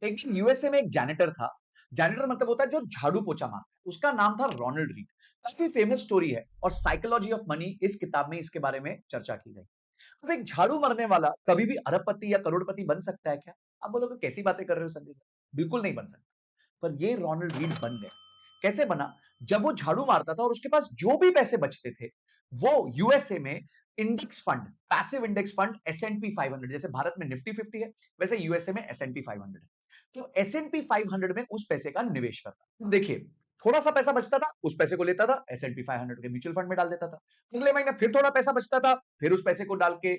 एक दिन यूएसए में एक जैनिटर था। जैनिटर मतलब होता है जो झाड़ू पोछा मारता है। उसका नाम था रोनाल्ड रीड। काफी फेमस स्टोरी है और साइकोलॉजी ऑफ मनी इस किताब में इसके बारे में चर्चा की गई। अब एक झाड़ू मारने वाला कभी भी अरबपति या करोड़पति बन सकता है क्या? आप बोलोगे कैसी बातें कर रहे हो संजय सर? बिल्कुल नहीं बन सकता। पर ये रोनाल्ड रीड बन गया। कैसे बना? जब वो झाड़ू मारता था और उसके पास जो भी पैसे बचते थे, वो यूएसए में index fund, passive index fund S and P 500, जैसे भारत में निफ्टी 50 है, वैसे यूएसए में एस&पी 500 है। तो एस&पी 500 में उस पैसे का निवेश करता। देखिए, थोड़ा सा पैसा बचता था, उस पैसे को लेता था, एस&पी 500 के म्यूचुअल फंड में डाल देता था। अगले महीने फिर थोड़ा पैसा बचता था, फिर उस पैसे को डाल के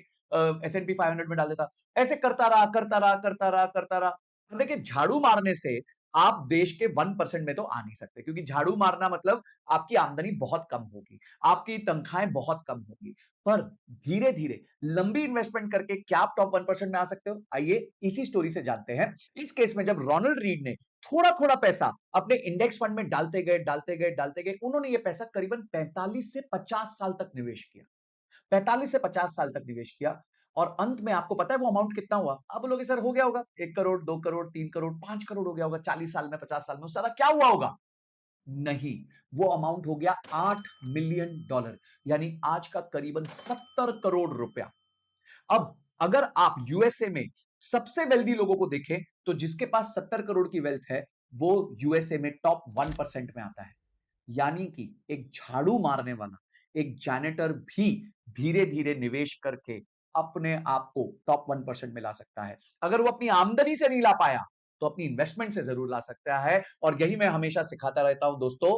एस&पी 500 में डाल देता। ऐसे करता रहा, करता रहा, करता रहा, करता रहा। देखिए, झाड़ू मारने से आप देश के 1% में तो आ नहीं सकते, क्योंकि झाड़ू मारना मतलब आपकी आमदनी बहुत कम होगी, आपकी तनख्वाहें बहुत कम होगी। पर धीरे धीरे लंबी इन्वेस्टमेंट करके क्या आप टॉप 1% में आ सकते हो? आइए इसी स्टोरी से जानते हैं। इस केस में जब रोनाल्ड रीड ने थोड़ा थोड़ा पैसा अपने इंडेक्स फंड में डालते गए, डालते गए, डालते गए, उन्होंने ये पैसा करीबन 45 से 50 साल तक निवेश किया। 45 से 50 साल तक निवेश किया और अंत में आपको पता है वो अमाउंट कितना हुआ? आप बोलोगे सर हो गया होगा 1 करोड़, 2 करोड़, 3 करोड़, 5 करोड़ हो गया होगा 40 साल में, 50 साल में। उससे ज्यादा क्या हुआ होगा? नहीं, वो अमाउंट हो गया 8 मिलियन डॉलर, यानी आज का करीबन 70 करोड़ रुपया। अब अगर आप यूएसए में सबसे वेल्दी लोगों को देखें तो जिसके पास 70 करोड़ की वेल्थ है वो यूएसए में टॉप 1% में आता है। यानी कि एक झाड़ू मारने वाला, एक जैनिटर भी धीरे धीरे निवेश करके अपने आप को टॉप 1% में ला सकता है। अगर वो अपनी आमदनी से नहीं ला पाया तो अपनी इन्वेस्टमेंट से जरूर ला सकता है। और यही मैं हमेशा सिखाता रहता हूं दोस्तों,